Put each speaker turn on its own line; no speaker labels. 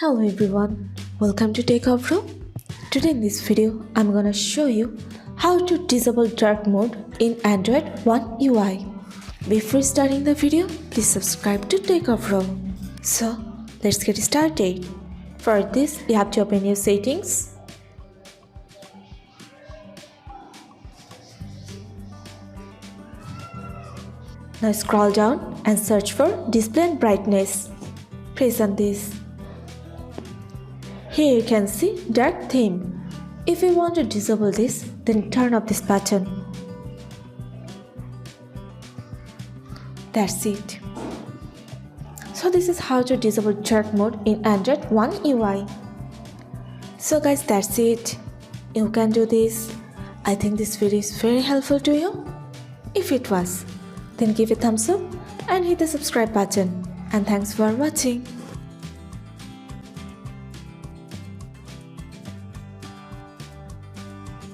Hello everyone, welcome to Techavro. Today in this video, I'm gonna show you how to disable dark mode in Android One UI. Before starting the video, please subscribe to Techavro. So, let's get started. For this, you have to open your settings. Now scroll down and search for display and brightness. Press on this. Here you can see dark theme. If you want to disable this, then turn off this button. That's it. So this is how to disable dark mode in Android One UI. So guys, that's it. You can do this. I think this video is very helpful to you. If it was, then give a thumbs up and hit the subscribe button. And thanks for watching.